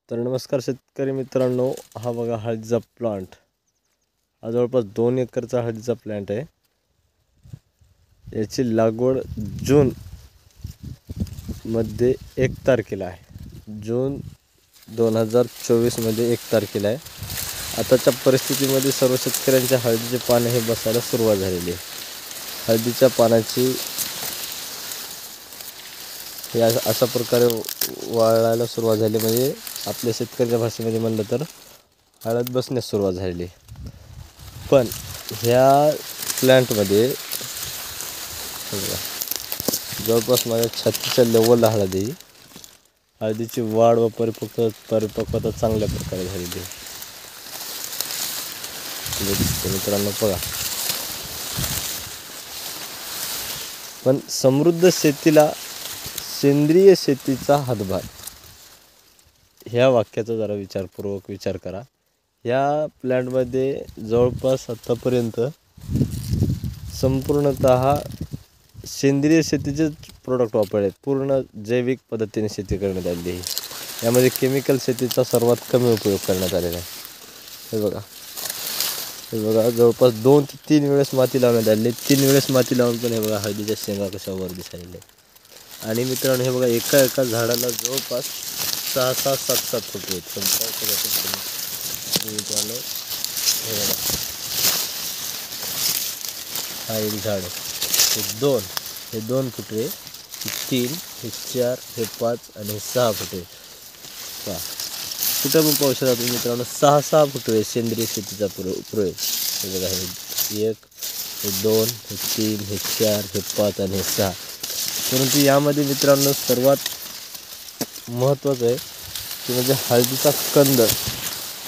तर नमस्कार शेतकरी मित्रांनो, हा बघा हळदीचा प्लांट. हा जवळपास 2 एकरचा हळदीचा प्लांट आहे. याची लागवड जून मध्ये 1 तारखेला आहे. जून 2024 मध्ये 1 तारखेला आहे. आताच्या परिस्थितीमध्ये सर्व शेतकऱ्यांच्या हळदीचे पाने हे बसायला सुरुवात झालेली आहे. हळदीच्या पानाची हे अशा प्रकारे वाळायला सुरुवात झाली, म्हणजे आपल्या शेतकऱ्याच्या भाषेमध्ये म्हणलं तर हळद बसण्यास सुरुवात झालेली. पण ह्या प्लॅन्टमध्ये जवळपास माझ्या छातीच्या लेवलला हळद आहे. हळदीची वाढ व परिपक्वता चांगल्या प्रकारे झालेली आहे. मित्रांनो बघा, पण समृद्ध शेतीला सेंद्रिय शेतीचा हातभार, ह्या वाक्याचा जरा विचारपूर्वक विचार करा. ह्या प्लॅन्टमध्ये जवळपास आतापर्यंत संपूर्णतः सेंद्रिय शेतीचे प्रोडक्ट वापरले. पूर्ण जैविक पद्धतीने शेती करण्यात आलेली आहे. यामध्ये केमिकल शेतीचा सर्वात कमी उपयोग करण्यात आलेला आहे. हे बघा जवळपास 2 ते 3 वेळेस माती लावण्यात आलेली. 3 वेळेस माती लावून पण हे बघा हळदीच्या शेंगा कशा वर दिसायला. आणि मित्रांनो हे बघा, एका झाडाला जवळपास 6-6, 7-7 फूट आहेत. मित्रांनो हे बघा, हा एक झाड आहे. हे 2 फूट आहे, हे 3, हे 4, हे 5 आणि हे 6 फूट आहे. पहा कुठं पण पाहू शकता तुम्ही मित्रांनो, 6-6 फूट आहे सेंद्रिय शेतीचा प्रयोग. हे बघा, हे 1, हे 2, हे 3, हे 4, हे 5 आणि हे 6. परंतु यामध्ये मित्रांनो सर्वात महत्त्वाचं आहे की म्हणजे हळदीचा कंद.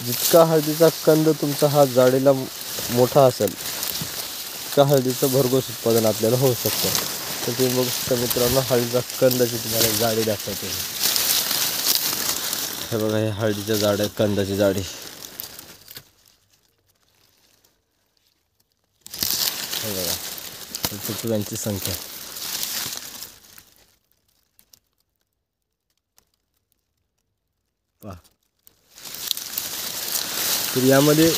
जितका हळदीचा कंद तुमचा हा जाडीला मोठा असेल, तितका हळदीचं भरघोस उत्पादन आपल्याला होऊ शकतं. तर तुम्ही बघू शकता मित्रांनो, हळदीचा कंदाची तुम्हाला जाडी दाखवते. हे बघा, हे हळदीच्या कंदाची जाडी. हे बघा, तुटव्यांची संख्या. पहा, तर यामध्ये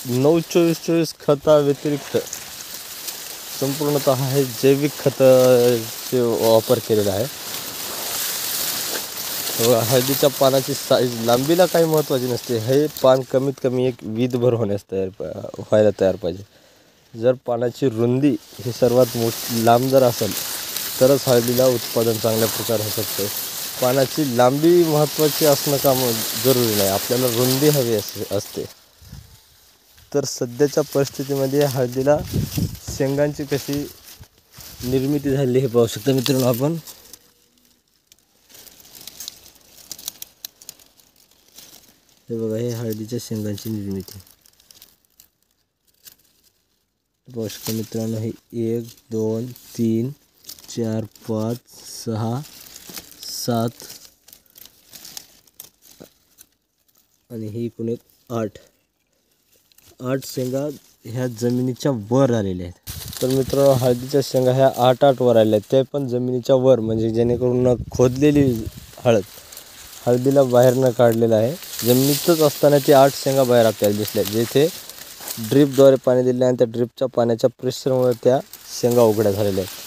9-24-24 खता व्यतिरिक्त संपूर्णतः हे जैविक खताचे वापर केलेला आहे. हळदीच्या पानाची साईज लांबीला काही महत्त्वाची नसते. हे पान कमीत कमी 1 वीदभर व्हायला तयार पाहिजे. जर पानाची रुंदी ही सर्वात लांब जर असेल तरच हळदीला उत्पादन चांगल्या प्रकारे होऊ शकते. पानाची लांबी महत्त्वाची असणं जरुरी नाही, आपल्याला रुंदी हवी असते. तर सध्याच्या परिस्थितीमध्ये हळदीला शेंगांची कशी निर्मिती झाली हे पाहू शकता मित्रांनो आपण. हे बघा, हे हळदीच्या शेंगांची निर्मिती पाहू शकता मित्रांनो. हे 1, 2, 3, 4, 5, 6, 7 आणि ही एकूण 8 शेंगा ह्या जमिनीच्या वर आलेल्या आहेत. तर मित्रांनो हळदीच्या शेंगा ह्या 8 वर आलेल्या आहेत, ते पण जमिनीच्या वर, म्हणजे जेणेकरून खोदलेली हळदीला बाहेर न काढलेलं आहे. जमिनीतच असताना ती 8 शेंगा बाहेर आपल्याला दिसल्या, जेथे ड्रीपद्वारे पाणी दिले आणि त्या ड्रीपच्या पाण्याच्या प्रेशरमुळे त्या शेंगा उघड्या झालेल्या आहेत.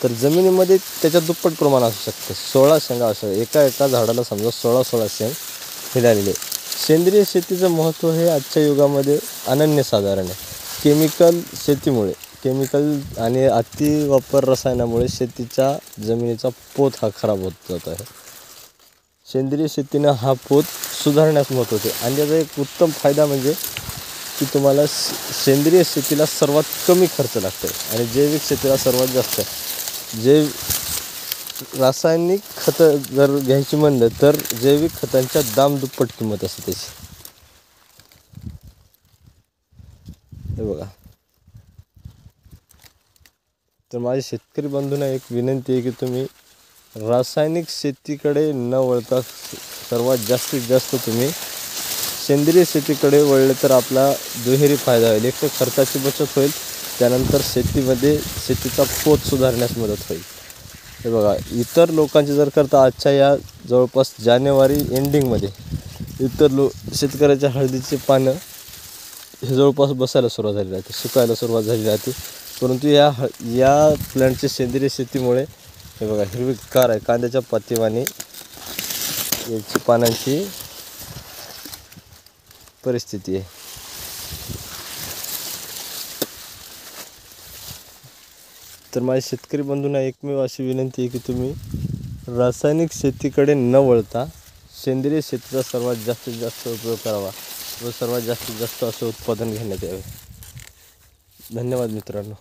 तर जमिनीमध्ये त्याच्या दुप्पट प्रमाण असू शकते. 16 शेंगा असू शकते. एका झाडाला समजा 16 शेंग हिलालेले. सेंद्रिय शेतीचं महत्त्व हे आजच्या युगामध्ये अनन्यसाधारण आहे. केमिकल शेतीमुळे, केमिकल आणि अति वापर रसायनामुळे शेतीच्या जमिनीचा पोत हा खराब होत जात आहे. सेंद्रिय शेतीनं हा पोत सुधारण्यास मदत होते. आणि त्याचा एक उत्तम फायदा म्हणजे की तुम्हाला सेंद्रिय शेतीला सर्वात कमी खर्च लागतो आणि जैविक शेतीला सर्वात जास्त. रासायनिक खतं जर घ्यायची म्हणलं तर जैविक खतांच्या दाम दुप्पट किंमत असते त्याची. हे बघा, तर माझ्या शेतकरी बंधूंना एक विनंती आहे की तुम्ही रासायनिक शेतीकडे न वळता सर्वात जास्तीत जास्त तुम्ही सेंद्रिय शेतीकडे वळले तर आपला दुहेरी फायदा होईल. एक तर खर्चाची बचत होईल, त्यानंतर शेतीचा पोत सुधारण्यास मदत होईल. हे बघा, इतर लोकांचे जर करता आजच्या या जवळपास जानेवारी एंडिंगमध्ये इतर शेतकऱ्याच्या हळदीचे पानं हे जवळपास बसायला सुरुवात झाली राहते, सुकायला सुरुवात झाली राहते. परंतु या प्लॅन्टच्या सेंद्रिय शेतीमुळे हे बघा हिरवीगार आहे, कांद्याच्या पातीवाने याची पानांची परिस्थिती आहे. तर माझ्या शेतकरी बंधूंना एकमेव अशी विनंती आहे की तुम्ही रासायनिक शेतीकडे न वळता सेंद्रिय शेतीचा सर्वात जास्तीत जास्त उपयोग करावा व सर्वात जास्तीत जास्त असं उत्पादन घेण्यात यावे. धन्यवाद मित्रांनो.